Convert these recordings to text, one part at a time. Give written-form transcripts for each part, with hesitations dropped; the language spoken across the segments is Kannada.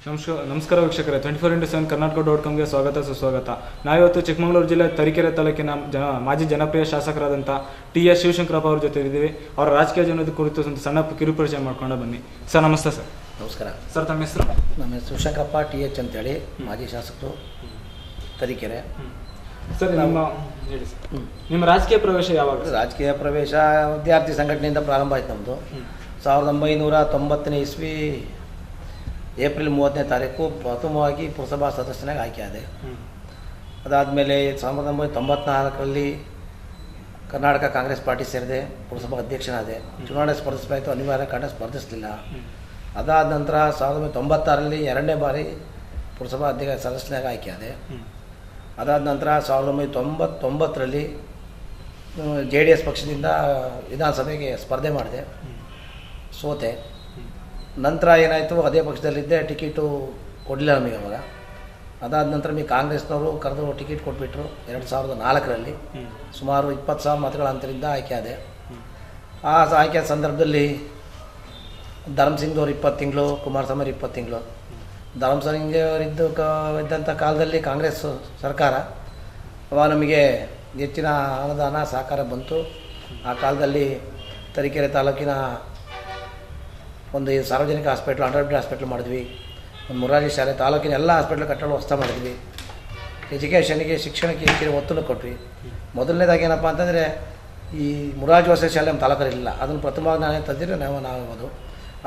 ನಮಸ್ಕಾರ ವೀಕ್ಷಕರೇ, 24x7 ಕರ್ನಾಟಕ.comಗೆ ಸ್ವಾಗತ ಸುಸ್ವಾಗತ. ನಾವಿವತ್ತು ಚಿಕ್ಕಮಗಳೂರು ಜಿಲ್ಲೆ ತರೀಕೆರೆ ತಾಲೂಕಿನ ಮಾಜಿ ಜನಪ್ರಿಯ ಶಾಸಕರಾದಂಥ ಟಿ.ಎಸ್. ಶಿವಶಂಕರಪ್ಪ ಅವ್ರ ಜೊತೆ ಇದ್ದೀವಿ. ಅವರ ರಾಜಕೀಯ ಜೀವನದ ಕುರಿತು ಒಂದು ಸಣ್ಣ ಕಿರುಪರಿಚಯ ಮಾಡ್ಕೊಂಡು ಬನ್ನಿ. ಸರ್ ನಮಸ್ತೆ. ಸರ್ ನಮಸ್ಕಾರ. ಸರ್ ತಮ್ಮ ಹೆಸರು? ನಮ್ಮ ಹೆಸರು ಶಿವಶಂಕರಪ್ಪ ಟಿ.ಎಚ್. ಅಂತೇಳಿ, ಮಾಜಿ ಶಾಸಕರು, ತರೀಕೆರೆ. ಸರ್ ನಿಮ್ಮ ರಾಜಕೀಯ ಪ್ರವೇಶ ಯಾವಾಗ? ರಾಜಕೀಯ ಪ್ರವೇಶ ವಿದ್ಯಾರ್ಥಿ ಸಂಘಟನೆಯಿಂದ ಪ್ರಾರಂಭ ಆಯ್ತು ನಮ್ಮದು. 1990ನೇ ಇಸ್ವಿ ಏಪ್ರಿಲ್ 30ನೇ ತಾರೀಕು ಪ್ರಥಮವಾಗಿ ಪುರಸಭಾ ಸದಸ್ಯನಾಗಿ ಆಯ್ಕೆ ಆದೆ. ಅದಾದಮೇಲೆ 1994ರಲ್ಲಿ ಕರ್ನಾಟಕ ಕಾಂಗ್ರೆಸ್ ಪಾರ್ಟಿ ಸೇರಿದೆ, ಪುರಸಭಾ ಅಧ್ಯಕ್ಷನಾದೆ. ಚುನಾವಣೆ ಸ್ಪರ್ಧಿಸಬೇಕಾಯಿತು, ಅನಿವಾರ್ಯ ಕಾರಣ ಸ್ಪರ್ಧಿಸಲಿಲ್ಲ. ಅದಾದ ನಂತರ 1996ರಲ್ಲಿ ಎರಡನೇ ಬಾರಿ ಪುರಸಭಾ ಸದಸ್ಯನಾಗಿ ಆಯ್ಕೆ ಆದೆ. ಅದಾದ ನಂತರ 1999ರಲ್ಲಿ JDS ಪಕ್ಷದಿಂದ ವಿಧಾನಸಭೆಗೆ ಸ್ಪರ್ಧೆ ಮಾಡಿದೆ, ಸೋತೆ. ನಂತರ ಏನಾಯಿತು, ಅದೇ ಪಕ್ಷದಲ್ಲಿದ್ದೆ, ಟಿಕೆಟು ಕೊಡಲಿಲ್ಲ ನಮಗೆ ಅವಾಗ. ಅದಾದ ನಂತರ ನಮಗೆ ಕಾಂಗ್ರೆಸ್ನವರು ಕರೆದು ಟಿಕೆಟ್ ಕೊಟ್ಬಿಟ್ರು 2004ರಲ್ಲಿ. ಸುಮಾರು 20,000 ಮತಗಳ ಅಂತರಿಂದ ಆಯ್ಕೆ ಆದೆ. ಆ ಆಯ್ಕೆ ಸಂದರ್ಭದಲ್ಲಿ ಧರ್ಮಸಿಂಗ್ದವ್ರು 20 ತಿಂಗಳು, ಕುಮಾರಸ್ವಾಮಿ 20 ತಿಂಗಳು. ಧರ್ಮಸಿಂಗ್ ಇದ್ದಂಥ ಕಾಲದಲ್ಲಿ ಕಾಂಗ್ರೆಸ್ ಸರ್ಕಾರ, ಅವಾಗ ನಮಗೆ ಹೆಚ್ಚಿನ ಅನುದಾನ ಸಹಕಾರ ಬಂತು. ಆ ಕಾಲದಲ್ಲಿ ತರೀಕೆರೆ ತಾಲೂಕಿನ ಒಂದು ಸಾರ್ವಜನಿಕ ಹಾಸ್ಪಿಟ್ಲ್, 100 ಹಾಸ್ಪಿಟ್ಲ್ ಮಾಡಿದ್ವಿ. ಒಂದು ಮುರಾರಿ ಶಾಲೆ, ತಾಲೂಕಿನ ಎಲ್ಲ ಹಾಸ್ಪಿಟ್ಲ್ ಕಟ್ಟಲು ವ್ಯವಸ್ಥೆ ಮಾಡಿದ್ವಿ. ಎಜುಕೇಷನಿಗೆ, ಶಿಕ್ಷಣಕ್ಕೆ ಹೆಚ್ಚಿನ ಒತ್ತನ್ನು ಕೊಟ್ವಿ. ಮೊದಲನೇದಾಗಿ ಏನಪ್ಪ ಅಂತಂದರೆ, ಈ ಮುರಾರ್ಜಿ ವಸತಿ ಶಾಲೆ ನಮ್ಮ ತಾಲೂಕಲ್ಲಿಲ್ಲ, ಅದನ್ನು ಪ್ರಥಮವಾಗಿ ನಾನೇ ತಂದಿದ್ರೆ ನಾವದು.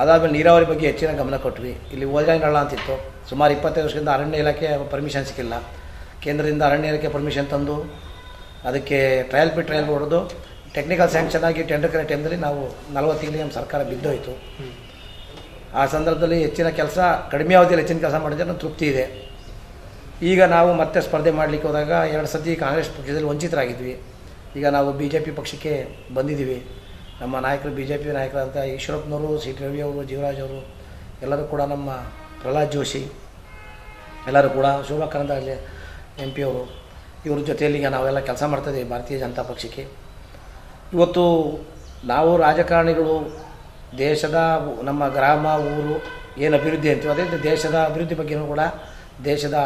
ಅದಾದಮೇಲೆ ನೀರಾವರಿ ಬಗ್ಗೆ ಹೆಚ್ಚಿನ ಗಮನ ಕೊಟ್ವಿ. ಇಲ್ಲಿ ಓಜಾಯಿನಳ್ಳ ಅಂತಿತ್ತು, ಸುಮಾರು 25 ವರ್ಷದಿಂದ ಅರಣ್ಯ ಇಲಾಖೆ ಪರ್ಮಿಷನ್ ಸಿಕ್ಕಿಲ್ಲ. ಕೇಂದ್ರದಿಂದ ಅರಣ್ಯ ಇಲಾಖೆ ಪರ್ಮಿಷನ್ ತಂದು ಅದಕ್ಕೆ ಟ್ರಯಲ್ ಹೊಡೆದು ಟೆಕ್ನಿಕಲ್ ಸ್ಯಾಂಕ್ಷನ್ ಆಗಿ ಟೆಂಡರ್ ಕರೆ ಟೈಮ್ದಲ್ಲಿ ನಾವು 40 ತಿಂಗಳಿಗೆ ನಮ್ಮ ಸರ್ಕಾರ ಬಿದ್ದೋಯಿತು. ಆ ಸಂದರ್ಭದಲ್ಲಿ ಹೆಚ್ಚಿನ ಕೆಲಸ, ಕಡಿಮೆ ಅವಧಿಯಲ್ಲಿ ಹೆಚ್ಚಿನ ಕೆಲಸ ಮಾಡಿದ್ರೆ ನಮ್ಮ ತೃಪ್ತಿ ಇದೆ. ಈಗ ನಾವು ಮತ್ತೆ ಸ್ಪರ್ಧೆ ಮಾಡಲಿಕ್ಕೆ ಹೋದಾಗ 2 ಸತಿ ಕಾಂಗ್ರೆಸ್ ಪಕ್ಷದಲ್ಲಿ ವಂಚಿತರಾಗಿದ್ವಿ. ಈಗ ನಾವು BJP ಪಕ್ಷಕ್ಕೆ ಬಂದಿದ್ದೀವಿ. ನಮ್ಮ ನಾಯಕರು, BJP ನಾಯಕರಾದಂಥ ಈಶ್ವರಪ್ಪನವರು, ಸಿ.ಟಿ. ರವಿ ಅವರು, ಜೀವರಾಜ್ ಅವರು, ಎಲ್ಲರೂ ಕೂಡ, ನಮ್ಮ ಪ್ರಹ್ಲಾದ್ ಜೋಶಿ ಎಲ್ಲರೂ ಕೂಡ, ಶೋಭಾ ಕರಂದ್ಲಾಜೆ MP ಅವರು, ಇವ್ರ ಜೊತೆಯಲ್ಲಿ ಈಗ ನಾವೆಲ್ಲ ಕೆಲಸ ಮಾಡ್ತಾಯಿದ್ದೀವಿ ಭಾರತೀಯ ಜನತಾ ಪಕ್ಷಕ್ಕೆ. ಇವತ್ತು ನಾವು ರಾಜಕಾರಣಿಗಳು ದೇಶದ, ನಮ್ಮ ಗ್ರಾಮ, ಊರು ಏನು ಅಭಿವೃದ್ಧಿ ಅಂತೀವಿ, ಅದೇ ದೇಶದ ಅಭಿವೃದ್ಧಿ ಬಗ್ಗೆಯೂ ಕೂಡ, ದೇಶದ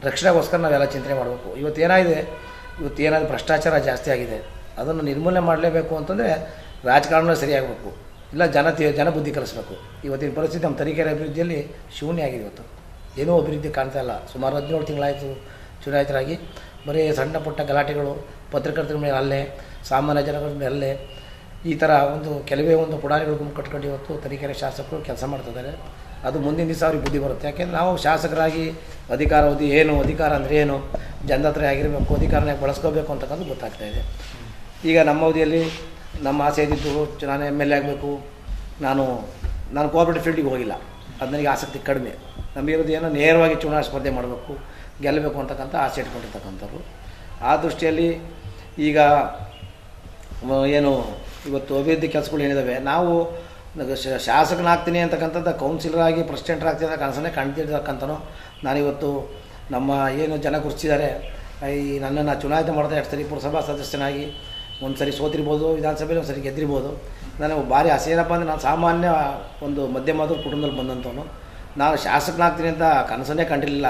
ರಕ್ಷಣೆಗೋಸ್ಕರ ನಾವೆಲ್ಲ ಚಿಂತನೆ ಮಾಡಬೇಕು. ಇವತ್ತೇನಾದರೂ ಭ್ರಷ್ಟಾಚಾರ ಜಾಸ್ತಿ ಆಗಿದೆ, ಅದನ್ನು ನಿರ್ಮೂಲನೆ ಮಾಡಲೇಬೇಕು ಅಂತಂದರೆ ರಾಜಕಾರಣ ಸರಿಯಾಗಬೇಕು, ಇಲ್ಲ ಜನ ಬುದ್ಧಿ ಕಲಿಸ್ಬೇಕು. ಇವತ್ತಿನ ಪರಿಸ್ಥಿತಿ ನಮ್ಮ ತರೀಕೆರೆ ಅಭಿವೃದ್ಧಿಯಲ್ಲಿ ಶೂನ್ಯ ಆಗಿದೆ. ಇವತ್ತು ಏನೂ ಅಭಿವೃದ್ಧಿ ಕಾಣ್ತಾ ಇಲ್ಲ. ಸುಮಾರು 17 ತಿಂಗಳಾಯಿತು ಚುನಾಯಿತರಾಗಿ. ಬರೀ ಸಣ್ಣ ಪುಟ್ಟ ಗಲಾಟೆಗಳು, ಪತ್ರಕರ್ತರ ಮೇಲೆ ಹಲ್ಲೆ, ಸಾಮಾನ್ಯ ಜನಗಳ ಮೇಲೆ ಹಲ್ಲೆ, ಈ ಥರ ಕೆಲವೇ ಪುಡಾರಿಗಳು ಗುಂಪು ಕಟ್ಕೊಂಡು ಇವತ್ತು ತರೀಕೆರೆ ಶಾಸಕರು ಕೆಲಸ ಮಾಡ್ತಿದ್ದಾರೆ. ಅದು ಮುಂದಿನ ದಿವಸ ಅವ್ರಿಗೆ ಬುದ್ಧಿ ಬರುತ್ತೆ. ಯಾಕೆಂದರೆ ನಾವು ಶಾಸಕರಾಗಿ ಅಧಿಕಾರ ಅಂದರೆ ಏನು, ಜನದ ಹತ್ರ ಆಗಿರಬೇಕು, ಅಧಿಕಾರನ ಬಳಸ್ಕೋಬೇಕು ಅಂತಕ್ಕಂಥ ಗೊತ್ತಾಗ್ತಾಯಿದೆ. ಈಗ ನಮ್ಮ ಅವಧಿಯಲ್ಲಿ ನಮ್ಮ ಆಸೆ ಇದ್ದಿದ್ದು, ನಾನು MLA ಆಗಬೇಕು, ನಾನು ಕೋಆಪರೇಟಿವ್ ಫೀಲ್ಡಿಗೆ ಹೋಗಿಲ್ಲ, ಅದು ನನಗೆ ಆಸಕ್ತಿ ಕಡಿಮೆ. ನಮಗಿರೋದು ಏನೋ ನೇರವಾಗಿ ಚುನಾವಣೆ ಸ್ಪರ್ಧೆ ಮಾಡಬೇಕು, ಗೆಲ್ಲಬೇಕು ಅಂತಕ್ಕಂಥ ಆಸೆ ಇಟ್ಕೊಂಡಿರ್ತಕ್ಕಂಥವ್ರು. ಆ ದೃಷ್ಟಿಯಲ್ಲಿ ಈಗ ಏನು ಇವತ್ತು ಅಭಿವೃದ್ಧಿ ಕೆಲಸಗಳು ಏನಿದ್ದಾವೆ, ನಾವು ಶಾಸಕನಾಗ್ತೀನಿ ಅಂತಕ್ಕಂಥದ್ದು, ಕೌನ್ಸಿಲರ್ ಆಗಿ ಪ್ರೆಸಿಡೆಂಟರ್ ಆಗ್ತೀನಿ ಅಂತ ಕನಸನ್ನೇ ಕಾಣ್ತಿರ್ತಕ್ಕಂಥನು ನಾನಿವತ್ತು. ನಮ್ಮ ಏನು ಜನ ಗುರುತಿಸಿದ್ದಾರೆ, ನನ್ನನ್ನು ಚುನಾಯಿತ ಮಾಡಿದ 2 ಸರಿ ಪುರಸಭಾ ಸದಸ್ಯನಾಗಿ, ಒಂದು ಸರಿ ಸೋತಿರ್ಬೋದು ವಿಧಾನಸಭೆಯಲ್ಲಿ, ಒಂದು ಸರಿ ಗೆದ್ದಿರ್ಬೋದು. ನನಗೆ ಭಾರಿ ಆಸೆ ಏನಪ್ಪ ಅಂದರೆ, ನಾನು ಸಾಮಾನ್ಯ ಒಂದು ಮಧ್ಯಮಾದ ಕುಟುಂಬದಲ್ಲಿ ಬಂದಂಥವನು. ನಾನು ಶಾಸಕನಾಗ್ತೀನಿ ಅಂತ ಕನಸನ್ನೇ ಕಂಡಿರಲಿಲ್ಲ.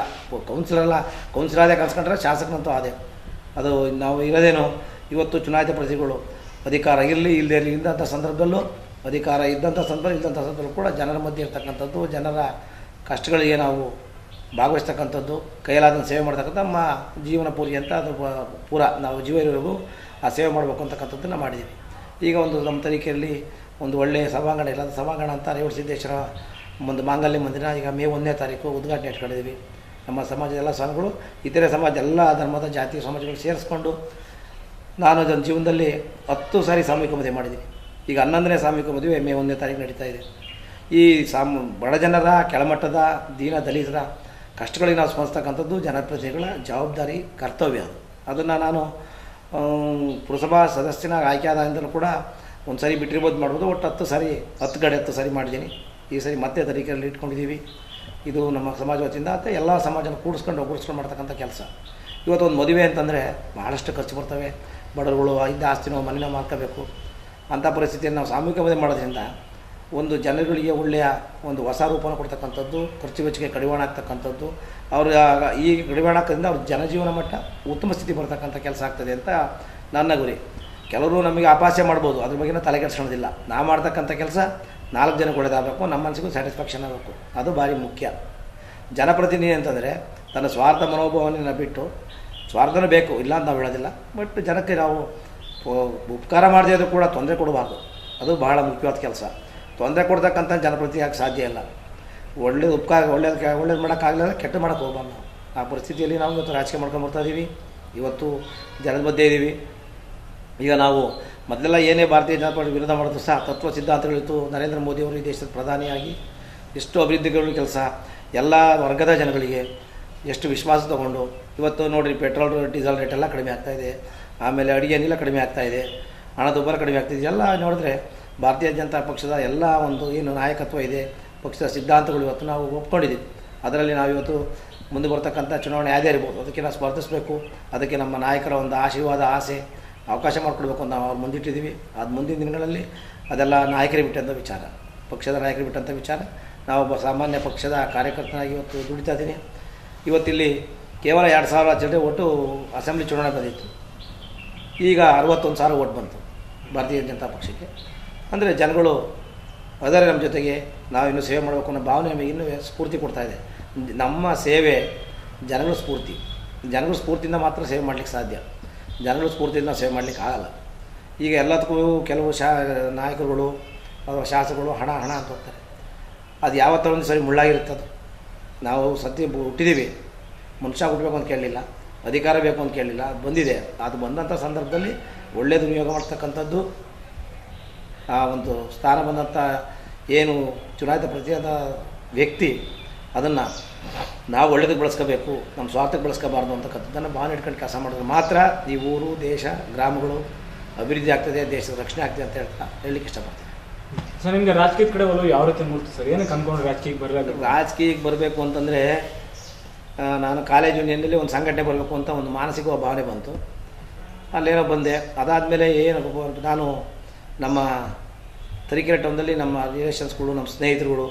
ಕೌನ್ಸಿಲರ್ ಆದೇ ಕನಸ್ಕೊಂಡ್ರೆ ಶಾಸಕನಂತೂ ಆದೆ. ಅದು ನಾವು ಇರೋದೇನು, ಇವತ್ತು ಚುನಾಯಿತ ಪ್ರತಿಗಳು ಅಧಿಕಾರ ಇರಲಿ ಇಲ್ಲದೇ ಇರಲಿ, ಇದ್ದಂಥ ಸಂದರ್ಭದಲ್ಲೂ, ಅಧಿಕಾರ ಇದ್ದಂಥ ಸಂದರ್ಭ ಇದ್ದಂಥ ಸಂದರ್ಭದಲ್ಲೂ ಕೂಡ ಜನರ ಮಧ್ಯೆ ಇರ್ತಕ್ಕಂಥದ್ದು, ಜನರ ಕಷ್ಟಗಳಿಗೆ ನಾವು ಭಾಗವಹಿಸ್ತಕ್ಕಂಥದ್ದು, ಕೈಲಾದ ಸೇವೆ ಮಾಡ್ತಕ್ಕಂಥ ನಮ್ಮ ಜೀವನ ಪೂರಿ ಅಂತ, ಅದು ಪೂರ ನಾವು ಜೀವ ಇರೋವರೆಗೂ ಆ ಸೇವೆ ಮಾಡಬೇಕು ಅಂತಕ್ಕಂಥದ್ದನ್ನು ಮಾಡಿದ್ದೀವಿ. ಈಗ ನಮ್ಮ ತರೀಕೆರೆಯಲ್ಲಿ ಒಂದು ಒಳ್ಳೆಯ ಸಭಾಂಗಣ ಇಲ್ಲ, ಅದು ಸಭಾಂಗಣ ಅಂತ ರೇವಣ ಸಿದ್ದೇಶ್ವರ ಒಂದು ಮಾಂಗಲ್ಯ ಮಂದಿರ ಈಗ ಮೇ 1ನೇ ತಾರೀಕು ಉದ್ಘಾಟನೆ ಇಟ್ಕೊಂಡಿದ್ದೀವಿ. ನಮ್ಮ ಸಮಾಜದ ಎಲ್ಲ ಸ್ವಾಮಿಗಳು, ಇತರೆ ಸಮಾಜ, ಎಲ್ಲ ಧರ್ಮದ ಜಾತಿ ಸಮಾಜಗಳು ಸೇರಿಸ್ಕೊಂಡು ನಾನು ನನ್ನ ಜೀವನದಲ್ಲಿ 10 ಸಾರಿ ಸಾಮೂಹಿಕ ಮದುವೆ ಮಾಡಿದ್ದೀನಿ. ಈಗ 11ನೇ ಸಾಮೂಹಿಕ ಮದುವೆ ಮೇ 1ನೇ ತಾರೀಕು ನಡೀತಾ ಇದೆ. ಈ ಬಡ ಜನರ, ಕೆಳಮಟ್ಟದ ದೀನ ದಲಿತರ ಕಷ್ಟಗಳಿಗೆ ನಾವು ಸ್ಪಂದಿಸ್ತಕ್ಕಂಥದ್ದು ಜನಪ್ರತಿನಿಧಿಗಳ ಜವಾಬ್ದಾರಿ, ಕರ್ತವ್ಯ. ಅದನ್ನು ನಾನು ಪುರಸಭಾ ಸದಸ್ಯನಾಗಿ ಆಯ್ಕೆ ಆದಾಗಿಂದಲೂ ಕೂಡ ಒಂದು ಸಾರಿ ಬಿಟ್ಟಿರ್ಬೋದು, ಮಾಡ್ಬೋದು. ಒಟ್ಟು 10 ಸಾರಿ ಮಾಡಿದ್ದೀನಿ. ಈ ಸಾರಿ ಮತ್ತೆ ತರೀಕೆರೆಯಲ್ಲಿ ಇಟ್ಕೊಂಡಿದ್ದೀವಿ. ಇದು ನಮ್ಮ ಸಮಾಜ ವತಿಯಿಂದ ಅಂತ ಎಲ್ಲ ಸಮಾಜನ ಕೂಡಿಸ್ಕೊಂಡು ಮಾಡ್ತಕ್ಕಂಥ ಕೆಲಸ. ಇವತ್ತೊಂದು ಮದುವೆ ಅಂತಂದರೆ ಭಾಳಷ್ಟು ಖರ್ಚು ಬರ್ತವೆ. ಬಡವರುಗಳು ಇದ್ದ ಆಸ್ತಿನೋ ಮನೆಯೋ ಮಾಡ್ಕೋಬೇಕು. ಅಂಥ ಪರಿಸ್ಥಿತಿಯನ್ನು ನಾವು ಸಾಮೂಹಿಕ ಮದುವೆ ಮಾಡೋದ್ರಿಂದ ಒಂದು ಜನಗಳಿಗೆ ಒಳ್ಳೆಯ ಒಂದು ಹೊಸ ರೂಪನ ಕೊಡ್ತಕ್ಕಂಥದ್ದು, ಖರ್ಚು ವೆಚ್ಚಕ್ಕೆ ಕಡಿವಾಣ ಆಗ್ತಕ್ಕಂಥದ್ದು, ಅವ್ರ ಈ ಕಡಿವಾಣ ಹಾಕೋದ್ರಿಂದ ಅವ್ರ ಜನಜೀವನ ಮಟ್ಟ ಉತ್ತಮ ಸ್ಥಿತಿ ಬರ್ತಕ್ಕಂಥ ಕೆಲಸ ಆಗ್ತದೆ ಅಂತ ನನ್ನ ಗುರಿ. ಕೆಲವರು ನಮಗೆ ಅಪಹಾಸ್ಯ ಮಾಡ್ಬೋದು, ಅದ್ರ ಬಗ್ಗೆ ತಲೆ ಕೆಡಿಸ್ಕೊಳ್ಳೋದಿಲ್ಲ. ನಾವು ಮಾಡ್ತಕ್ಕಂಥ ಕೆಲಸ 4 ಜನಕ್ಕೆ ಒಳ್ಳೆಯದಾಗಬೇಕು, ನಮ್ಮ ಮನಸ್ಸಿಗೂ ಸ್ಯಾಟಿಸ್ಫ್ಯಾಕ್ಷನ್ ಆಗಬೇಕು, ಅದು ಭಾರಿ ಮುಖ್ಯ. ಜನಪ್ರತಿನಿಧಿ ಅಂತಂದರೆ ತನ್ನ ಸ್ವಾರ್ಥ ಮನೋಭಾವನೆಯನ್ನು ಬಿಟ್ಟು, ಸ್ವಾರ್ಥನೂ ಬೇಕು ಇಲ್ಲ ಅಂತ ನಾವು ಹೇಳೋದಿಲ್ಲ, ಬಟ್ ಜನಕ್ಕೆ ನಾವು ಉಪಕಾರ ಮಾಡದೇ ಇದ್ರೂ ಕೂಡ ತೊಂದರೆ ಕೊಡಬಾರ್ದು, ಅದು ಬಹಳ ಮುಖ್ಯವಾದ ಕೆಲಸ. ತೊಂದರೆ ಕೊಡ್ತಕ್ಕಂಥ ಜನಪ್ರತಿನಿಧಿ ಆಗಕ್ಕೆ ಸಾಧ್ಯ ಇಲ್ಲ. ಒಳ್ಳೇದು ಉಪಕಾರ ಒಳ್ಳೇದು ಮಾಡೋಕ್ಕಾಗಲಿಲ್ಲ, ಕೆಟ್ಟ ಮಾಡೋಕ್ಕೆ ಹೋಗ್ಬಾರ್ದು ನಾವು. ಆ ಪರಿಸ್ಥಿತಿಯಲ್ಲಿ ನಾವು ಇವತ್ತು ರಾಜಕೀಯ ಮಾಡ್ಕೊಂಡು ಬರ್ತಾಯಿದ್ದೀವಿ, ಇವತ್ತು ಜನದ ಮಧ್ಯೆ ಇದ್ದೀವಿ. ಈಗ ನಾವು ಮೊದಲೆಲ್ಲ ಏನೇ ಭಾರತೀಯ ಜನತಾ ಪಾರ್ಟಿ ವಿರೋಧ ಮಾಡಿದ್ರು ಸಹ ತತ್ವ ಸಿದ್ಧಾಂತಗಳಿತ್ತು. ನರೇಂದ್ರ ಮೋದಿಯವರು ಈ ದೇಶದ ಪ್ರಧಾನಿಯಾಗಿ ಎಷ್ಟು ಅಭಿವೃದ್ಧಿಗಳು ಕೆಲಸ, ಎಲ್ಲ ವರ್ಗದ ಜನಗಳಿಗೆ ಎಷ್ಟು ವಿಶ್ವಾಸ ತಗೊಂಡು ಇವತ್ತು ನೋಡಿರಿ, ಪೆಟ್ರೋಲ್ ಡೀಸೆಲ್ ರೇಟ್ ಎಲ್ಲ ಕಡಿಮೆ ಆಗ್ತಾಯಿದೆ, ಆಮೇಲೆ ಅಡುಗೆ ಅನಿಲ ಕಡಿಮೆ ಆಗ್ತಾಯಿದೆ, ಹಣದುಬ್ಬರ ಕಡಿಮೆ ಆಗ್ತಾಯಿದೆ. ಎಲ್ಲ ನೋಡಿದ್ರೆ ಭಾರತೀಯ ಜನತಾ ಪಕ್ಷದ ಎಲ್ಲ ಒಂದು ಏನು ನಾಯಕತ್ವ ಇದೆ, ಪಕ್ಷದ ಸಿದ್ಧಾಂತಗಳು ಇವತ್ತು ನಾವು ಒಪ್ಕೊಂಡಿದ್ದೀವಿ. ಅದರಲ್ಲಿ ನಾವು ಇವತ್ತು ಮುಂದೆ ಬರ್ತಕ್ಕಂಥ ಚುನಾವಣೆ ಯಾವುದೇ ಇರ್ಬೋದು, ಅದಕ್ಕೆ ನಾವು ಸ್ಪರ್ಧಿಸಬೇಕು. ಅದಕ್ಕೆ ನಮ್ಮ ನಾಯಕರ ಒಂದು ಆಶೀರ್ವಾದ, ಆಸೆ, ಅವಕಾಶ ಮಾಡಿಕೊಡ್ಬೇಕು ಅಂತ ನಾವು ಅವ್ರು ಮುಂದಿಟ್ಟಿದ್ದೀವಿ. ಅದು ಮುಂದಿನ ದಿನಗಳಲ್ಲಿ ಅದೆಲ್ಲ ನಾಯಕರಿಗೆ ಬಿಟ್ಟಂಥ ವಿಚಾರ, ಪಕ್ಷದ ನಾಯಕರಿಗೆ ಬಿಟ್ಟಂಥ ವಿಚಾರ. ನಾವೊಬ್ಬ ಸಾಮಾನ್ಯ ಪಕ್ಷದ ಕಾರ್ಯಕರ್ತನಾಗಿ ಇವತ್ತು ದುಡಿತಾ ಇದ್ದೀನಿ. ಇವತ್ತಿಲ್ಲಿ ಕೇವಲ 2,000 ಜನತೆ ಒಟ್ಟು ಅಸೆಂಬ್ಲಿ ಚುನಾವಣೆ ಬಂದಿತ್ತು. ಈಗ 61,000 ಓಟ್ ಬಂತು ಭಾರತೀಯ ಜನತಾ ಪಕ್ಷಕ್ಕೆ. ಅಂದರೆ ಜನಗಳು ಅದರ ನಮ್ಮ ಜೊತೆಗೆ ನಾವು ಇನ್ನೂ ಸೇವೆ ಮಾಡಬೇಕು ಅನ್ನೋ ಭಾವನೆ ನಮಗೆ ಇನ್ನೂ ಸ್ಫೂರ್ತಿ ಕೊಡ್ತಾಯಿದೆ. ನಮ್ಮ ಸೇವೆ ಜನಗಳ ಸ್ಫೂರ್ತಿ, ಜನಗಳ ಸ್ಫೂರ್ತಿಯಿಂದ ಮಾತ್ರ ಸೇವೆ ಮಾಡಲಿಕ್ಕೆ ಸಾಧ್ಯ. ಜನಗಳ ಸ್ಫೂರ್ತಿಯಿಂದ ಸೇವೆ ಮಾಡಲಿಕ್ಕೆ ಆಗಲ್ಲ. ಈಗ ಎಲ್ಲದಕ್ಕೂ ಕೆಲವು ನಾಯಕರುಗಳು ಅಥವಾ ಶಾಸಕರು ಹಣ ಅಂತ ಹೋಗ್ತಾರೆ. ಅದು ಯಾವತ್ತೂ ಒಂದು ಸರಿ ಮುಳ್ಳಾಗಿರುತ್ತೆ. ಅದು ನಾವು ಸತ್ಯ ಹುಟ್ಟಿದ್ದೀವಿ, ಮನುಷ್ಯ ಹುಟ್ಟಬೇಕು ಅಂತ ಕೇಳಲಿಲ್ಲ, ಅಧಿಕಾರ ಬೇಕು ಅಂತ ಕೇಳಲಿಲ್ಲ, ಅದು ಬಂದಿದೆ. ಅದು ಬಂದಂಥ ಸಂದರ್ಭದಲ್ಲಿ ಒಳ್ಳೆಯದು ವಿನಿಯೋಗ ಮಾಡ್ತಕ್ಕಂಥದ್ದು, ಆ ಒಂದು ಸ್ಥಾನ ಬಂದಂಥ ಏನು ಚುನಾಯಿತ ಪ್ರತಿಯಾದ ವ್ಯಕ್ತಿ, ಅದನ್ನು ನಾವು ಒಳ್ಳೆಯದಕ್ಕೆ ಬಳಸ್ಕೋಬೇಕು, ನಮ್ಮ ಸ್ವಾರ್ಥಕ್ಕೆ ಬಳಸ್ಕೋಬಾರ್ದು ಅಂತಕ್ಕಂಥದ್ದನ್ನು ಭಾವನೆ ಇಟ್ಕೊಂಡು ಕೆಲಸ ಮಾಡಿದ್ರೆ ಮಾತ್ರ ಈ ಊರು, ದೇಶ, ಗ್ರಾಮಗಳು ಅಭಿವೃದ್ಧಿ ಆಗ್ತದೆ, ದೇಶದ ರಕ್ಷಣೆ ಆಗ್ತದೆ ಅಂತ ಹೇಳಲಿಕ್ಕೆ ಇಷ್ಟಪಡ್ತೀನಿ. ಸರ್, ನಿಮಗೆ ರಾಜಕೀಯದ ಕಡೆ ಒಲವು ಯಾವ ರೀತಿ ಮೂಡ್ತು ಸರ್? ಏನಕ್ಕೆ ಅಂದ್ಕೊಂಡು ರಾಜಕೀಯಕ್ಕೆ ಬರಬೇಕು? ರಾಜಕೀಯಕ್ಕೆ ಬರಬೇಕು ಅಂತಂದರೆ ನಾನು ಕಾಲೇಜ್ ಯೂನಿಯನ್ನಲ್ಲಿ ಒಂದು ಸಂಘಟನೆ ಬರಬೇಕು ಅಂತ ಒಂದು ಮಾನಸಿಕ ಭಾವನೆ ಬಂತು. ಅಲ್ಲೇನೋ ಬಂದೆ. ಅದಾದಮೇಲೆ ನಾನು ನಮ್ಮ ತರೀಕೆರೆ ಟೌನ್ನಲ್ಲಿ ನಮ್ಮ ರಿಲೇಷನ್ಸ್ಗಳು, ನಮ್ಮ ಸ್ನೇಹಿತರುಗಳು,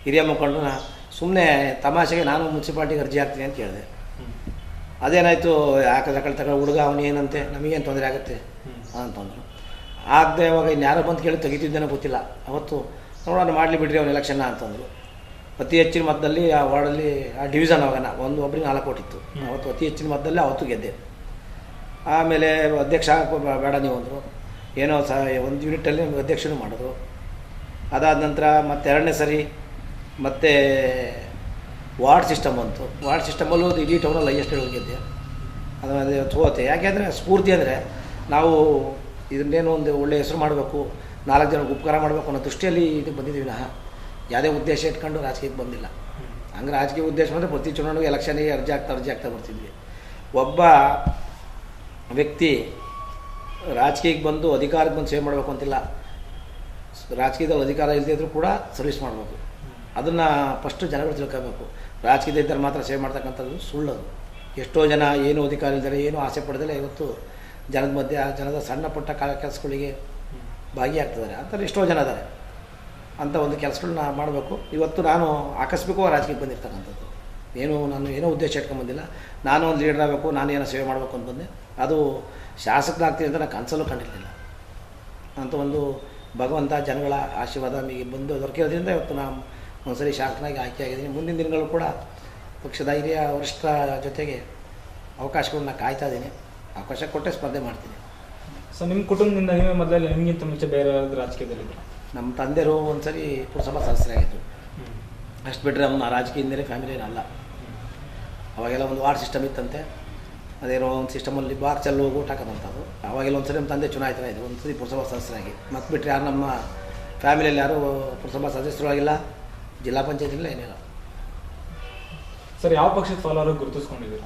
ಹಿರಿಯ ಮುಖಂಡರನ್ನ ಸುಮ್ಮನೆ ತಮಾಷೆಗೆ ನಾನು ಮುನ್ಸಿಪಾಲ್ಟಿಗೆ ಅರ್ಜಿ ಹಾಕ್ತೀನಿ ಅಂತ ಕೇಳಿದೆ. ಅದೇನಾಯಿತು, ಯಾಕಂದ್ರೆ ಹುಡುಗ ಅವನು ಏನಂತೆ, ನಮಗೇನು ತೊಂದರೆ ಆಗುತ್ತೆ ಅಂತಂದರು. ಆಗದೆ ಅವಾಗ ಇನ್ಯಾರೋ ಬಂದು ಕೇಳಿ ತೆಗಿತಿದ್ದೇನೋ ಗೊತ್ತಿಲ್ಲ. ಅವತ್ತು ನೋಡೋಣ ಮಾಡಲಿ ಬಿಡ್ರಿ ಅವ್ನು ಎಲೆಕ್ಷನ್ನ ಅಂತಂದರು. ಅತಿ ಹೆಚ್ಚಿನ ಮತದಲ್ಲಿ ಆ ವಾರ್ಡಲ್ಲಿ ಆ ಡಿವಿಷನ್ ಆಗೋಣ ಒಬ್ಬರಿಗೆ 4 ಕೊಟ್ಟಿತ್ತು. ಅವತ್ತು ಅತಿ ಹೆಚ್ಚಿನ ಮತದಲ್ಲಿ ಅವತ್ತು ಗೆದ್ದೆ. ಆಮೇಲೆ ಅಧ್ಯಕ್ಷ ಬೇಡ ನೀವು ಅಂದರು. ಏನೋ ಒಂದು ಯೂನಿಟಲ್ಲಿ ನಮಗೆ ಅಧ್ಯಕ್ಷನೂ ಮಾಡಿದ್ರು. ಅದಾದ ನಂತರ ಮತ್ತೆ 2ನೇ ಸರಿ ಮತ್ತೆ ವಾರ್ಡ್ ಸಿಸ್ಟಮ್ ಬಂತು. ವಾರ್ಡ್ ಸಿಸ್ಟಮಲ್ಲೂ ಇಡೀ ಟೌನಲ್ಲಿ ಹೈಯೆಸ್ಟ್ ಗೆದ್ದೆ. ಅದು ಹೋಗುತ್ತೆ. ಯಾಕೆಂದರೆ ಸ್ಫೂರ್ತಿ ಅಂದರೆ ನಾವು ಇದನ್ನೇನು ಒಂದು ಒಳ್ಳೆಯ ಹೆಸರು ಮಾಡಬೇಕು, 4 ಜನಕ್ಕೆ ಉಪಕಾರ ಮಾಡಬೇಕು ಅನ್ನೋ ದೃಷ್ಟಿಯಲ್ಲಿ ಇದಕ್ಕೆ ಬಂದಿದ್ದೀವಿ. ಯಾವುದೇ ಉದ್ದೇಶ ಇಟ್ಕೊಂಡು ರಾಜಕೀಯಕ್ಕೆ ಬಂದಿಲ್ಲ. ಹಂಗೆ ರಾಜಕೀಯ ಉದ್ದೇಶ ಅಂದರೆ ಪ್ರತಿ ಚುನಾವಣೆಗೆ ಎಲೆಕ್ಷನಿಗೆ ಅರ್ಜಿ ಆಗ್ತಾ ಬರ್ತಿದ್ವಿ. ಒಬ್ಬ ವ್ಯಕ್ತಿ ರಾಜಕೀಯಕ್ಕೆ ಬಂದು ಅಧಿಕಾರಕ್ಕೆ ಬಂದು ಸೇವೆ ಮಾಡಬೇಕು ಅಂತಿಲ್ಲ. ರಾಜಕೀಯದಲ್ಲಿ ಅಧಿಕಾರ ಇಲ್ಲದೇ ಇದ್ದರೂ ಕೂಡ ಸರ್ವಿಸ್ ಮಾಡಬೇಕು. ಅದನ್ನು ಫಸ್ಟು ಜನಗಳು ತಿಳ್ಕೋಬೇಕು. ರಾಜಕೀಯದ ಇದ್ದರೆ ಮಾತ್ರ ಸೇವೆ ಮಾಡ್ತಕ್ಕಂಥದ್ದು ಸುಳ್ಳದು. ಎಷ್ಟೋ ಜನ ಏನೂ ಅಧಿಕಾರ ಇಲ್ದರೆ, ಏನೂ ಆಸೆ ಪಡೆದಲೇ ಇವತ್ತು ಜನದ ಮಧ್ಯೆ ಜನದ ಸಣ್ಣ ಪುಟ್ಟ ಕೆಲಸಗಳಿಗೆ ಭಾಗಿಯಾಗ್ತಿದ್ದಾರೆ. ಅಂತಾರೆ ಎಷ್ಟೋ ಜನ ಇದ್ದಾರೆ. ಅಂಥ ಒಂದು ಕೆಲಸಗಳನ್ನ ಮಾಡಬೇಕು. ಇವತ್ತು ನಾನು ಆಕಸ್ಮಿಕವಾಗಿ ರಾಜಕೀಯಕ್ಕೆ ಬಂದಿರ್ತಕ್ಕಂಥದ್ದು, ನಾನು ಏನೋ ಉದ್ದೇಶ ಇಟ್ಕೊಂಡ್ಬಂದಿಲ್ಲ. ನಾನು ಒಂದು ಲೀಡರ್ ಆಗಬೇಕು, ನಾನು ಏನೋ ಸೇವೆ ಮಾಡಬೇಕು ಅಂತ ಬಂದೆ. ಅದು ಶಾಸಕನಾಗ್ತೀನಿ ಅಂತ ನಾನು ಕನಸಲ್ಲೂ ಕಂಡಿರಲಿಲ್ಲ. ಅಂತ ಒಂದು ಭಗವಂತ ಜನಗಳ ಆಶೀರ್ವಾದ ನಮಗೆ ಬಂದು ದೊರಕಿರೋದ್ರಿಂದ ಇವತ್ತು ನಾನು ಒಂದ್ಸರಿ ಶಾಸಕನಾಗಿ ಆಯ್ಕೆಯಾಗಿದ್ದೀನಿ. ಮುಂದಿನ ದಿನಗಳು ಕೂಡ ಪಕ್ಷದ ಹಿರಿಯ ವರಿಷ್ಠರ ಜೊತೆಗೆ ಅವಕಾಶಗಳನ್ನ ಕಾಯ್ತಾ ಇದ್ದೀನಿ. ಅವಕಾಶ ಕೊಟ್ಟೆ ಸ್ಪರ್ಧೆ ಮಾಡ್ತೀನಿ. ಸೊ ನಿಮ್ಮ ಕುಟುಂಬದಿಂದ ನೀವೇ ಮೊದಲೇ ನಿಮಗಿಂತ ಮುಂಚೆ ಬೇರೆ ರಾಜಕೀಯದಲ್ಲಿದ್ದರು? ನಮ್ಮ ತಂದೆಯರು ಒಂದ್ಸರಿ ಪುರಸಭಾ ಸದಸ್ಯರಾಗಿದ್ದರು. ಅಷ್ಟು ಬಿಟ್ಟರೆ ಅವನ್ನ ರಾಜಕೀಯದಿಂದಲೇ ಫ್ಯಾಮಿಲಿ ಏನಲ್ಲ. ಅವಾಗೆಲ್ಲ ಒಂದು ವಾರ್ಡ್ ಸಿಸ್ಟಮ್ ಇತ್ತಂತೆ. ಅದೇನೋ ಒಂದು ಸಿಸ್ಟಮಲ್ಲಿ ಬಾಕ್ಸಲ್ಲಿ ಹೋಗಿ ಊಟ ಹಾಕೋದಂಥದ್ದು. ಅವಾಗೆಲ್ಲ ಒಂದ್ಸರಿ ನಮ್ಮ ತಂದೆ ಚುನಾಯಿತರಾಯಿತು, ಒಂದ್ಸರಿ ಪುರಸಭಾ ಸದಸ್ಯರಾಗಿ. ಮತ್ತು ಬಿಟ್ಟರೆ ಯಾರು ನಮ್ಮ ಫ್ಯಾಮಿಲಿಯಲ್ಲಿ ಯಾರೂ ಪುರಸಭಾ ಸದಸ್ಯರು ಆಗಿಲ್ಲ, ಜಿಲ್ಲಾ ಪಂಚಾಯತಿಲ್ಲ, ಏನಿಲ್ಲ. ಸರ್, ಯಾವ ಪಕ್ಷದ ಫಾಲೋವರ್ ಗುರುತಿಸ್ಕೊಂಡಿದ್ದೀರಿ?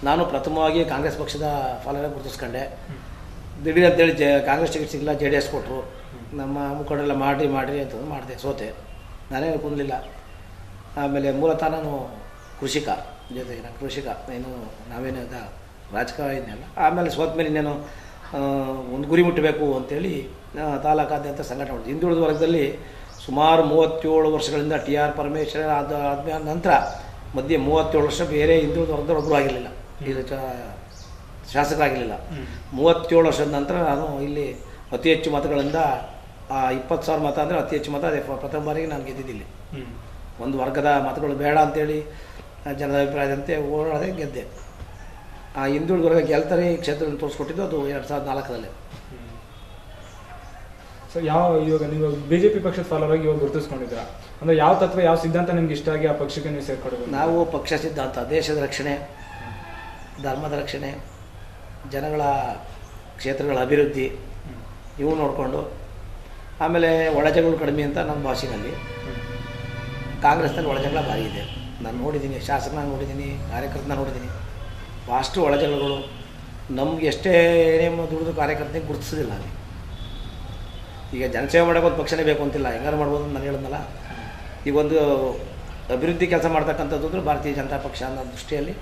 ನಾನು ಪ್ರಥಮವಾಗಿ ಕಾಂಗ್ರೆಸ್ ಪಕ್ಷದ ಫಾಲೋವರ್ ಗುರುತಿಸ್ಕೊಂಡೆ. ದಿಢೀರ್ ಅಂತೇಳಿ ಕಾಂಗ್ರೆಸ್ ಟಿಕೆಟ್ ಸಿಗಲಿಲ್ಲ, JDS ಕೊಟ್ಟರು. ನಮ್ಮ ಮುಖಂಡರೆಲ್ಲ ಮಾಡಿರಿ ಅಂತಂದು ಮಾಡಿದೆ, ಸೋತೆ. ನಾನೇನು ಕುಂದಲಿಲ್ಲ. ಆಮೇಲೆ ಮೂಲತಃ ನಾನು ಕೃಷಿಕ, ಜೊತೆಗೆ ನಾನು ಕೃಷಿಕ, ನಾವೇನು ರಾಜಕಾರಣಿಯಲ್ಲ. ಆಮೇಲೆ ಸೋತ ಮೇಲೆ ಇನ್ನೇನು ಒಂದು ಗುರಿ ಮುಟ್ಟಬೇಕು ಅಂತೇಳಿ ತಾಲೂಕಾದ್ಯಂತ ಸಂಘಟನೆ ಮಾಡಿದೆ. ಹಿಂದುಳಿದ ವರ್ಗದಲ್ಲಿ ಸುಮಾರು 37 ವರ್ಷಗಳಿಂದ ಟಿ ಆರ್ ಪರಮೇಶ್ವರ್ ಆದ್ಮೇಲೆ ನಂತರ ಮಧ್ಯೆ 37 ವರ್ಷ ಬೇರೆ ಹಿಂದುಳಿದ ವರ್ಗದವರು ಒಬ್ಬರು ಆಗಿರಲಿಲ್ಲ, ಇದು ಶಾಸಕರಾಗಿರಲಿಲ್ಲ. 37 ವರ್ಷದ ನಂತರ ನಾನು ಇಲ್ಲಿ ಅತಿ ಹೆಚ್ಚು ಮತಗಳಿಂದ 20,000 ಮತ ಅಂದರೆ ಅತಿ ಹೆಚ್ಚು ಮತ. ಅದೇ ಪ್ರಥಮ ಬಾರಿಗೆ ನಾನು ಗೆದ್ದಿದ್ದಿಲ್ಲ. ಒಂದು ವರ್ಗದ ಮತಗಳು ಬೇಡ ಅಂತೇಳಿ ಜನರ ಅಭಿಪ್ರಾಯದಂತೆ ಓಡಾಡದೆ ಗೆದ್ದೆ. ಆ ಹಿಂದುಳಿದ ವರ್ಗ ಗೆಲ್ತಾರೆ ಈ ಕ್ಷೇತ್ರದಲ್ಲಿ ತೋರಿಸ್ಕೊಟ್ಟಿದ್ದು ಅದು 2004ರಲ್ಲಿ. ಸೊ ಇವಾಗ ನೀವು BJP ಪಕ್ಷದ ಫಾಲೋವರ್ ಆಗಿ ಇವಾಗ ಗುರುತಿಸ್ಕೊಂಡಿದ್ದೀರಾ ಅಂದರೆ ಯಾವ ತತ್ವ ಯಾವ ಸಿದ್ಧಾಂತ ನಿಮ್ಗೆ ಇಷ್ಟ ಆಗಿ ಆ ಪಕ್ಷಕ್ಕೆ ನೀವು ಸೇರ್ಕೊಡ್ಬೇಕು? ನಾವು ಪಕ್ಷ ಸಿದ್ಧಾಂತ, ದೇಶದ ರಕ್ಷಣೆ, ಧರ್ಮದ ರಕ್ಷಣೆ, ಜನಗಳ ಕ್ಷೇತ್ರಗಳ ಅಭಿವೃದ್ಧಿ ಇವು ನೋಡಿಕೊಂಡು, ಆಮೇಲೆ ಒಳಜಗಳು ಕಡಿಮೆ ಅಂತ ನನ್ನ ಭಾಷೆಯಲ್ಲಿ. ಕಾಂಗ್ರೆಸ್ನಲ್ಲಿ ಒಳಜಗಳ ಭಾರಿ ಇದೆ. ನಾನು ನೋಡಿದ್ದೀನಿ, ಶಾಸಕನಾಗಿ ನೋಡಿದ್ದೀನಿ, ಕಾರ್ಯಕರ್ತನ ನೋಡಿದ್ದೀನಿ. ಅಷ್ಟು ಒಳಜಗಳಗಳು ನಮ್ಗೆ ಎಷ್ಟೇ ಏನೇ ದುಡಿದು ಕಾರ್ಯಕರ್ತನಿಗೆ ಗುರುತಿಸೋದಿಲ್ಲ. ಅಲ್ಲಿ ಈಗ ಜನಸೇವೆ ಮಾಡೋಕೆ ಒಂದು ಪಕ್ಷನೇ ಬೇಕು ಅಂತಿಲ್ಲ, ಹೆಂಗಾರು ಮಾಡ್ಬೋದು ಅಂತ ನಾನು ಹೇಳಿದ್ನಲ್ಲ. ಈಗ ಒಂದು ಅಭಿವೃದ್ಧಿ ಕೆಲಸ ಮಾಡ್ತಕ್ಕಂಥದ್ದು ಅಂದರೆ ಭಾರತೀಯ ಜನತಾ ಪಕ್ಷ ಅನ್ನೋ ದೃಷ್ಟಿಯಲ್ಲಿ,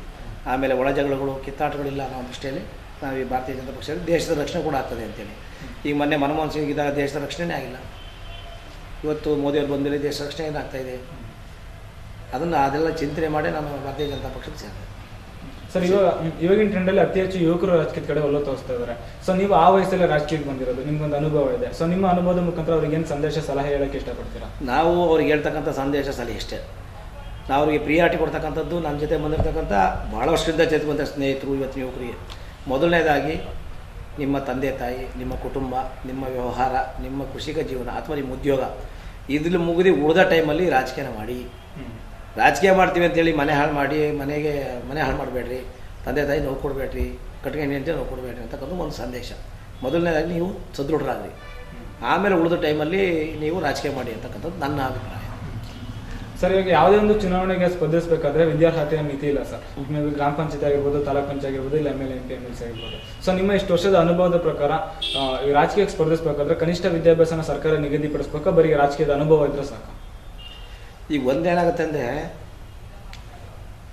ಆಮೇಲೆ ಒಳಜಗಳಗಳು ಕಿತ್ತಾಟಗಳಿಲ್ಲ ಅನ್ನೋ ದೃಷ್ಟಿಯಲ್ಲಿ ನಾವು ಈ ಭಾರತೀಯ ಜನತಾ ಪಕ್ಷದಲ್ಲಿ ದೇಶದ ರಕ್ಷಣೆ ಕೂಡ ಆಗ್ತದೆ ಅಂತೇಳಿ. ಈಗ ಮೊನ್ನೆ ಮನಮೋಹನ್ ಸಿಂಗ್ ಇದ್ದಾಗ ದೇಶದ ರಕ್ಷಣೆನೇ ಆಗಿಲ್ಲ. ಇವತ್ತು ಮೋದಿಯವ್ರು ಬಂದಮೇಲೆ ದೇಶದ ರಕ್ಷಣೆ ಏನಾಗ್ತಾಯಿದೆ ಅದೆಲ್ಲ ಚಿಂತನೆ ಮಾಡಿ ನಾನು ಭಾರತೀಯ ಜನತಾ ಪಕ್ಷಕ್ಕೆ ಸೇರಿದೆ. ಸರ್, ಇವಾಗಿನ ಟ್ರೆಂಡಲ್ಲಿ ಅತಿ ಹೆಚ್ಚು ಯುವಕರು ರಾಜಕೀಯದ ಕಡೆ ಒಲವು ತೋರಿಸ್ತಾ ಇದ್ದಾರೆ. ಸೊ ನೀವು ಆ ವಯಸ್ಸಲ್ಲಿ ರಾಜಕೀಯಕ್ಕೆ ಬಂದಿರೋದು, ನಿಮ್ಗೊಂದು ಅನುಭವ ಇದೆ. ಸೊ ನಿಮ್ಮ ಅನುಭವದ ಮುಖಾಂತರ ಅವ್ರಿಗೆ ಏನು ಸಂದೇಶ ಸಲಹೆ ಹೇಳೋಕ್ಕೆ ಇಷ್ಟಪಡ್ತೀರಾ? ನಾವು ಅವ್ರಿಗೆ ಹೇಳ್ತಕ್ಕಂಥ ಸಂದೇಶ ಸಲಹೆ ಇಷ್ಟೇ. ನಾವು ಅವರಿಗೆ ಪ್ರಿಯಾರಿಟಿ ಕೊಡ್ತಕ್ಕಂಥದ್ದು, ನಮ್ಮ ಜೊತೆ ಬಂದಿರತಕ್ಕಂಥ ಭಾಳ ವರ್ಷದಿಂದ ಜೊತೆ ಬಂದ ಸ್ನೇಹಿತರು, ಇವತ್ತಿನ ಯುವಕರಿಗೆ ಮೊದಲನೇದಾಗಿ ನಿಮ್ಮ ತಂದೆ ತಾಯಿ, ನಿಮ್ಮ ಕುಟುಂಬ, ನಿಮ್ಮ ವ್ಯವಹಾರ, ನಿಮ್ಮ ಕೃಷಿಕ ಜೀವನ ಅಥವಾ ನಿಮ್ಮ ಉದ್ಯೋಗ ಇದ್ರಲ್ಲಿ ಮುಗಿದು ಉಳಿದ ಟೈಮಲ್ಲಿ ರಾಜಕೀಯನ ಮಾಡಿ. ರಾಜಕೀಯ ಮಾಡ್ತೀವಿ ಅಂತೇಳಿ ಮನೆ ಹಾಳು ಮಾಡಬೇಡ್ರಿ, ತಂದೆ ತಾಯಿ ನೋವು ಕೊಡಬೇಡ್ರಿ, ಕಟ್ಕೊಂಡು ಅಂತ ನೋವು ಕೊಡಬೇಡ್ರಿ ಅಂತಕ್ಕಂಥ ಒಂದು ಸಂದೇಶ. ಮೊದಲನೇದಾಗಿ ನೀವು ಸದೃಢರಾಗ್ರಿ, ಆಮೇಲೆ ಉಳಿದ ಟೈಮಲ್ಲಿ ನೀವು ರಾಜಕೀಯ ಮಾಡಿ ಅಂತಕ್ಕಂಥದ್ದು ನನ್ನ ಅಭಿಪ್ರಾಯ. ಸರ್, ಇವಾಗ ಯಾವುದೇ ಒಂದು ಚುನಾವಣೆಗೆ ಸ್ಪರ್ಧಿಸಬೇಕಾದ್ರೆ ವಿದ್ಯಾರ್ಹತೆಯ ಮಿತಿ ಇಲ್ಲ ಸರ್. ನೀವು ಗ್ರಾಮ ಪಂಚಾಯತ್ ಆಗಿರ್ಬೋದು, ತಾಲೂಕ್ ಪಂಚಾಯತ್ ಆಗಿರ್ಬೋದು, ಇಲ್ಲ MLA MP MLC ಆಗಿರ್ಬೋದು. ಸೊ ನಿಮ್ಮ ಇಷ್ಟು ವರ್ಷದ ಅನುಭವದ ಪ್ರಕಾರ ಈ ರಾಜಕೀಯಕ್ಕೆ ಸ್ಪರ್ಧಿಸಬೇಕಾದ್ರೆ ಕನಿಷ್ಠ ವಿದ್ಯಾಭ್ಯಾಸನ ಸರ್ಕಾರ ನಿಗದಿಪಡಿಸ್ಬೇಕಾ, ಬರೀ ರಾಜಕೀಯದ ಅನುಭವ ಇದ್ರೆ ಸಾಕು? ಈಗ ಒಂದೇನಾಗುತ್ತೆ ಅಂದರೆ,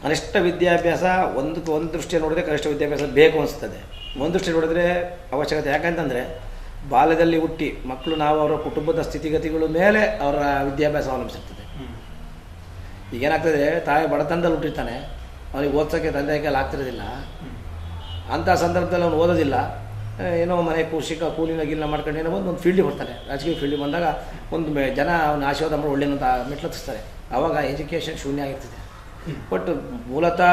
ಕನಿಷ್ಠ ವಿದ್ಯಾಭ್ಯಾಸ ಒಂದು ದೃಷ್ಟಿ ನೋಡಿದ್ರೆ ಕನಿಷ್ಠ ವಿದ್ಯಾಭ್ಯಾಸ ಬೇಕು ಅನಿಸ್ತದೆ. ಒಂದು ದೃಷ್ಟಿ ನೋಡಿದ್ರೆ ಅವಶ್ಯಕತೆ. ಯಾಕಂತಂದರೆ ಬಾಲ್ಯದಲ್ಲಿ ಹುಟ್ಟಿ ಮಕ್ಕಳು ನಾವು ಅವರ ಕುಟುಂಬದ ಸ್ಥಿತಿಗತಿಗಳ ಮೇಲೆ ಅವರ ವಿದ್ಯಾಭ್ಯಾಸ ಅವಲಂಬಿಸಿರ್ತದೆ. ಈಗೇನಾಗ್ತದೆ, ತಾಯಿ ಬಡತನದಲ್ಲಿ ಹುಟ್ಟಿರ್ತಾನೆ, ಅವನಿಗೆ ಓದ್ಸೋಕ್ಕೆ ತಂದೆ ಕೈಯಲ್ಲಿ ಆಗ್ತಿರೋದಿಲ್ಲ. ಅಂಥ ಸಂದರ್ಭದಲ್ಲಿ ಅವನು ಓದೋದಿಲ್ಲ, ಏನೋ ಮನೆ ಕೃಷಿಕ ಕೂಲಿನ ಗಿಲಿನ ಮಾಡ್ಕೊಂಡು ಏನೋ ಒಂದು ಫೀಲ್ಡಿಗೆ ಬರ್ತಾನೆ. ರಾಜಕೀಯ ಫೀಲ್ಡಿಗೆ ಬಂದಾಗ ಒಂದು ಜನ ಅವನ ಆಶೀರ್ವಾದ ಮಾಡಿ ಒಳ್ಳೆಯಂತ ಮೆಟ್ಲತ್ತಿಸ್ತಾರೆ. ಆವಾಗ ಎಜುಕೇಷನ್ ಶೂನ್ಯ ಆಗಿರ್ತದೆ. ಬಟ್ ಮೂಲತಃ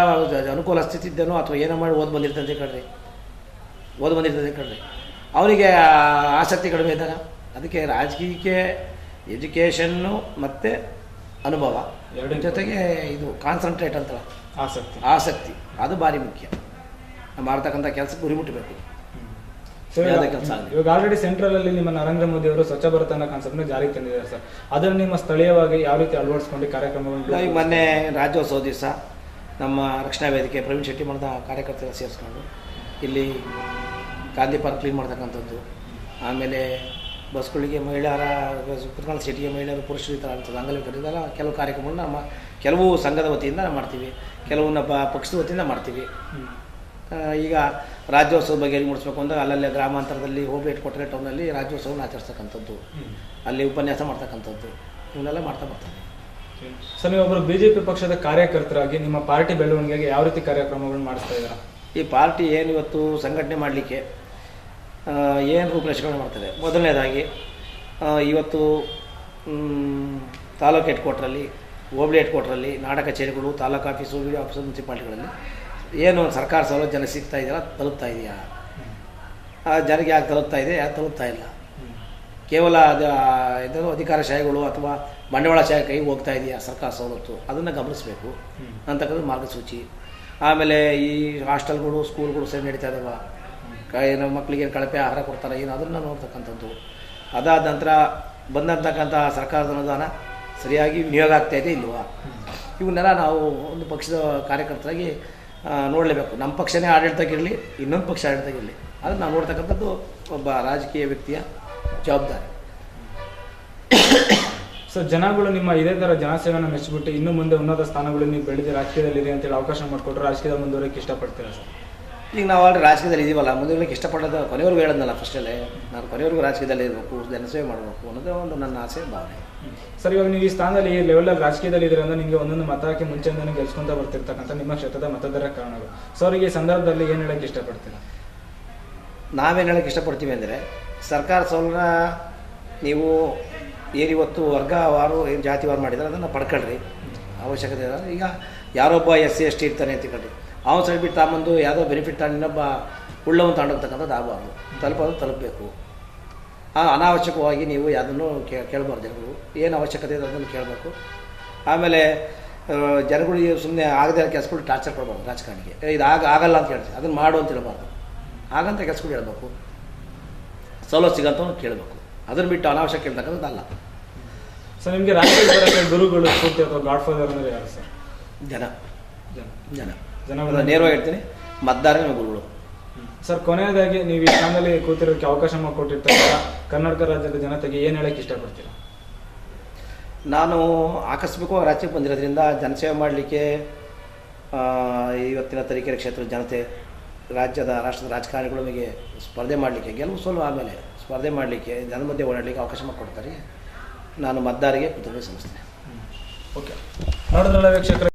ಅನುಕೂಲ ಸ್ಥಿತಿ ಇದ್ದೇನೋ ಅಥವಾ ಏನೋ ಮಾಡಿ ಓದ್ ಬಂದಿರ್ತದೆ ಕಣ್ರಿ, ಅವನಿಗೆ ಆಸಕ್ತಿ ಕಡಿಮೆ ಇದ್ದಾಗ. ಅದಕ್ಕೆ ರಾಜಕೀಯಕ್ಕೆ ಎಜುಕೇಷನ್ನು ಮತ್ತು ಅನುಭವ ಎರಡರ ಜೊತೆಗೆ ಇದು ಕಾನ್ಸಂಟ್ರೇಟ್ ಅಂತಲ್ಲ, ಆಸಕ್ತಿ ಅದು ಭಾರಿ ಮುಖ್ಯ. ಮಾಡ್ತಕ್ಕಂಥ ಕೆಲಸಕ್ಕೆ ಗುರಿ ಮುಟ್ಟಬೇಕು. ಇವಾಗ ಆಲ್ರೆಡಿ ಸೆಂಟ್ರಲ್ ಅಲ್ಲಿ ನಿಮ್ಮ ನರೇಂದ್ರ ಮೋದಿ ಅವರು ಸ್ವಚ್ಛ ಭಾರತ ಅನ್ನೋ ಕಾನ್ಸೆಪ್ಟ್ನ ಜಾರಿಗೆ ತಂದಿದ್ದಾರೆ ಸರ್. ಅದನ್ನು ನಿಮ್ಮ ಸ್ಥಳೀಯವಾಗಿ ಯಾವ ರೀತಿ ಅಳವಡಿಸ್ಕೊಂಡು ಕಾರ್ಯಕ್ರಮಗಳು? ಈಗ ಮೊನ್ನೆ ರಾಜ್ಯೋತ್ಸವ ದಿವಸ ನಮ್ಮ ರಕ್ಷಣಾ ವೇದಿಕೆ ಪ್ರವೀಣ್ ಶೆಟ್ಟಿ ಮಾಡಿದ ಕಾರ್ಯಕರ್ತರ ಸೇರಿಸ್ಕೊಂಡು ಇಲ್ಲಿ ಗಾಂಧಿ ಪಾರ್ಕ್ ಕ್ಲೀನ್ ಮಾಡ್ತಕ್ಕಂಥದ್ದು, ಆಮೇಲೆ ಬಸ್ಗಳಿಗೆ ಮಹಿಳೆಯರ ಕುತ್ಕಾಲ ಸಿಟಿಗೆ ಮಹಿಳೆಯರು ಪುರುಷರು ಈ ಥರ ಆಗ್ತದೆ ಅಂಗವಿಕಲರಿಗೆಲ್ಲ ಕೆಲವು ಕಾರ್ಯಕ್ರಮಗಳನ್ನ ನಮ್ಮ ಕೆಲವು ಸಂಘದ ವತಿಯಿಂದ ಮಾಡ್ತೀವಿ, ಕೆಲವನ್ನ ಪಕ್ಷದ ವತಿಯಿಂದ ಮಾಡ್ತೀವಿ. ಈಗ ರಾಜ್ಯೋತ್ಸವ ಬಗ್ಗೆ ಮೂಡಿಸ್ಬೇಕು ಅಂದರೆ ಅಲ್ಲಲ್ಲೇ ಗ್ರಾಮಾಂತರದಲ್ಲಿ ಹೋಬಳಿ ಕೊಟ್ಟರೆ ಟೌನಲ್ಲಿ ರಾಜ್ಯೋತ್ಸವನ ಆಚರಿಸ್ತಕ್ಕಂಥದ್ದು, ಅಲ್ಲಿ ಉಪನ್ಯಾಸ ಮಾಡ್ತಕ್ಕಂಥದ್ದು, ಇವನ್ನೆಲ್ಲ ಮಾಡ್ತಾ ಬರ್ತಾರೆ. ಸರ್, ನೀವೊಬ್ಬರು BJP ಪಕ್ಷದ ಕಾರ್ಯಕರ್ತರಾಗಿ ನಿಮ್ಮ ಪಾರ್ಟಿ ಬೆಳವಣಿಗೆಗೆ ಯಾವ ರೀತಿ ಕಾರ್ಯಕ್ರಮಗಳು ಮಾಡಿಸ್ತಾ ಇದ್ದೀರಾ? ಈ ಪಾರ್ಟಿ ಏನು ಇವತ್ತು ಸಂಘಟನೆ ಮಾಡಲಿಕ್ಕೆ ಏನು ರೂಪರೇಷೆಗಳನ್ನ ಮಾಡ್ತದೆ? ಮೊದಲನೇದಾಗಿ ಇವತ್ತು ತಾಲೂಕು ಹೆಡ್ ಕ್ವಾರ್ಟ್ರಲ್ಲಿ, ಹೋಬಳಿ ಹೆಡ್ ಕ್ವಾರ್ಟ್ರಲ್ಲಿ, ನಾಡ ಕಚೇರಿಗಳು, ತಾಲೂಕು ಆಫೀಸು, ವಿಡಿಯೋ ಆಫೀಸು, ಮುನ್ಸಿಪಾಲ್ಟಿಗಳಲ್ಲಿ ಏನು ಸರ್ಕಾರ ಸೌಲಭ್ಯ ಜನಕ್ಕೆ ಸಿಗ್ತಾ ಇದೆಯಲ್ಲ, ತಲುಪ್ತಾ ಇದೆಯಾ? ಜನರಿಗೆ ಯಾಕೆ ತಲುಪ್ತಾ ಇದೆ, ಯಾಕೆ ತಲುಪ್ತಾ ಇಲ್ಲ? ಕೇವಲ ಇದು ಅಧಿಕಾರಶಾಹಿಗಳು ಅಥವಾ ಬಂಡವಾಳಶಾಹಿ ಕೈಗೆ ಹೋಗ್ತಾ ಇದೆಯಾ ಸರ್ಕಾರ ಸವಲತ್ತು? ಅದನ್ನು ಗಮನಿಸಬೇಕು ಅಂತಕ್ಕಂಥದ್ದು ಮಾರ್ಗಸೂಚಿ. ಆಮೇಲೆ ಈ ಹಾಸ್ಟೆಲ್ಗಳು, ಸ್ಕೂಲ್ಗಳು ಸರಿ ನಡೀತಾ ಇದ್ದಾವ, ಏನು ಮಕ್ಕಳಿಗೆ ಕಳಪೆ ಆಹಾರ ಕೊಡ್ತಾರೆ ಏನು, ಅದನ್ನು ನೋಡ್ತಕ್ಕಂಥದ್ದು. ಅದಾದ ನಂತರ ಬಂದಂತಕ್ಕಂಥ ಸರ್ಕಾರದ ಅನುದಾನ ಸರಿಯಾಗಿ ವಿನಿಯೋಗ ಆಗ್ತಾಯಿದೆ ಇಲ್ವಾ, ಇವನ್ನೆಲ್ಲ ನಾವು ಒಂದು ಪಕ್ಷದ ಕಾರ್ಯಕರ್ತರಾಗಿ ನೋಡಲೇಬೇಕು. ನಮ್ಮ ಪಕ್ಷನೇ ಆಡಳಿತಕ್ಕಿರಲಿ, ಇನ್ನೊಂದು ಪಕ್ಷ ಆಡಳಿತಕ್ಕಿರಲಿ, ಅದನ್ನು ನಾವು ನೋಡ್ತಕ್ಕಂಥದ್ದು ಒಬ್ಬ ರಾಜಕೀಯ ವ್ಯಕ್ತಿಯ ಜವಾಬ್ದಾರಿ. ಸೊ ಜನಗಳು ನಿಮ್ಮ ಇದೇ ಥರ ಜನಸೇವೆನ ಮೆಚ್ಚಿಬಿಟ್ಟು ಇನ್ನು ಮುಂದೆ ಉನ್ನತ ಸ್ಥಾನಗಳು ನೀವು ಬೆಳೆದು ರಾಜಕೀಯದಲ್ಲಿದೆ ಅಂತೇಳಿ ಅವಕಾಶ ಮಾಡಿಕೊಟ್ರೆ ರಾಜಕೀಯದ ಮುಂದುವರೆಯೋಕ್ಕೆ ಇಷ್ಟಪಡ್ತೀರಾ ಸರ್? ಈಗ ನಾವು ಆಲ್ರೆಡಿ ರಾಜಕೀಯದಲ್ಲಿ ಇದೀವಲ್ಲ, ಮುಂದಿರಲಿಕ್ಕೆ ಇಷ್ಟಪಡೋದು ಕೊನೆಯವರೆಗೂ ಹೇಳೋದಲ್ಲ. ಫಸ್ಟಲ್ಲೇ ನಾನು ಕೊನೆಯವರೆಗೂ ರಾಜಕೀಯದಲ್ಲಿ ಇರಬೇಕು, ಜನಸೇವೆ ಮಾಡಬೇಕು ಅನ್ನೋದೇ ಒಂದು ನನ್ನ ಆಸೆ, ಭಾವನೆ. ಸರ್, ಇವಾಗ ನೀವು ಈ ಸ್ಥಾನದಲ್ಲಿ ಈ ಲೆವೆಲಲ್ಲಿ ರಾಜಕೀಯದಲ್ಲಿ ಇದ್ದೀರ ಅಂದ್ರೆ ನಿಮಗೆ ಒಂದೊಂದು ಮತ ಹಾಕಿ ಮುಂಚೆಯಿಂದನೇ ಗೆಲ್ಸ್ಕೊಂತ ಬರ್ತಿರ್ತಕ್ಕಂಥ ನಿಮ್ಮ ಕ್ಷೇತ್ರದ ಮತದಾರ ಕಾರಣಗಳು. ಸೊ ಅವರಿಗೆ ಈ ಸಂದರ್ಭದಲ್ಲಿ ಏನು ಹೇಳೋಕ್ಕೆ ಇಷ್ಟಪಡ್ತೀರಾ? ನಾವೇನು ಹೇಳೋಕ್ಕೆ ಇಷ್ಟಪಡ್ತೀವಿ ಅಂದರೆ, ಸರ್ಕಾರ ಸೌಲಭ್ಯ ನೀವು ಏನಿವತ್ತು ವರ್ಗವಾರು ಏನು ಜಾತಿವಾರು ಮಾಡಿದ್ದಾರೆ ಅದನ್ನು ಪಡ್ಕೊಳ್ರಿ, ಅವಶ್ಯಕತೆ ಇಲ್ಲ. ಈಗ ಯಾರೊಬ್ಬ SC ST ಇರ್ತಾನೆ ಅಂತ ತಿಳ್ಕೊಳ್ಳಿ, ಅವನು ಸರ್ಟಿಫಿಕೇಟ್ ತಗೊಂಬಂದು ಯಾವುದೋ ಬೆನಿಫಿಟ್ ತಗೊಂಡು ಇನ್ನೊಬ್ಬ ಉಳ್ಳವನು ತಗೊಂಡೋಗ್ತಕ್ಕಂಥದ್ದು ಆಗಬಾರ್ದು. ತಲುಪಬೇಕು. ಅನಾವಶ್ಯಕವಾಗಿ ನೀವು ಯಾವುದನ್ನು ಕೇಳಬಾರ್ದು. ಜನಗಳು ಏನು ಅವಶ್ಯಕತೆ ಇದೆ ಅದನ್ನು ಕೇಳಬೇಕು. ಆಮೇಲೆ ಜನಗಳಿಗೆ ಸುಮ್ಮನೆ ಆಗದೇ ಇರೋ ಕೆಲಸಗಳು ಟಾರ್ಚರ್ ಕೊಡಬಾರ್ದು. ರಾಜಕಾರಣಿಗೆ ಇದು ಆಗಲ್ಲ ಅಂತ ಹೇಳ್ತೀವಿ, ಅದನ್ನು ಮಾಡು ಅಂತ ಹೇಳ್ಬಾರ್ದು. ಹಾಗಂತ ಕೆಲಸಗಳು ಹೇಳ್ಬೇಕು, ಸವಲತ್ತು ಸಿಗಂತ ಕೇಳಬೇಕು. ಅದನ್ನು ಬಿಟ್ಟು ಅನಾವಶ್ಯಕ ಕೇಳ್ತಕ್ಕಂಥದ್ದು ಅಲ್ಲ. ಸರ್, ನಿಮಗೆ ರಾಜಕೀಯ ಗುರುಗಳು ಸ್ಫೂರ್ತಿ ಅಥವಾ ಗಾಡ್ ಫಾದರ್ ಅಂದರೆ ಯಾರು ಸರ್? ಜನ ಜನ ನೇರವಾಗಿ ಹೇಳ್ತೀನಿ, ಮತದಾರನೇ ನಮ್ಮ ಗುರುಗಳು. ಸರ್, ಕೊನೆಯದಾಗಿ ನೀವು ಈ ಸ್ಥಾನದಲ್ಲಿ ಕೂತಿರೋದಕ್ಕೆ ಅವಕಾಶ ಮಾಡಿಕೊಟ್ಟಿರ್ತಕ್ಕಂಥ ಕರ್ನಾಟಕ ರಾಜ್ಯದ ಜನತೆಗೆ ಏನು ಹೇಳಕ್ಕೆ ಇಷ್ಟಪಡ್ತೀರಾ? ನಾನು ಆಕಸ್ಮಿಕವಾಗಿ ರಾಜ್ಯಕ್ಕೆ ಬಂದಿರೋದ್ರಿಂದ ಜನಸೇವೆ ಮಾಡಲಿಕ್ಕೆ ಇವತ್ತಿನ ತರೀಕೆರೆ ಕ್ಷೇತ್ರದ ಜನತೆ, ರಾಷ್ಟ್ರದ ರಾಜಕಾರಣಿಗಳು ನಮಗೆ ಸ್ಪರ್ಧೆ ಮಾಡಲಿಕ್ಕೆ, ಗೆಲುವು ಸೋಲು ಆಮೇಲೆ ಸ್ಪರ್ಧೆ ಮಾಡಲಿಕ್ಕೆ, ಜನ ಮಧ್ಯೆ ಓಡಾಡಲಿಕ್ಕೆ ಅವಕಾಶ ಮಾಡಿಕೊಡ್ತಾರೆ. ನಾನು ಮತದಾರರಿಗೆ ಕೃತಜ್ಞತೆ ಸಲ್ಲಿಸ್ತೇನೆ. ಓಕೆ, ನೋಡಿದ್ರಲ್ಲ ವೀಕ್ಷಕರೇ.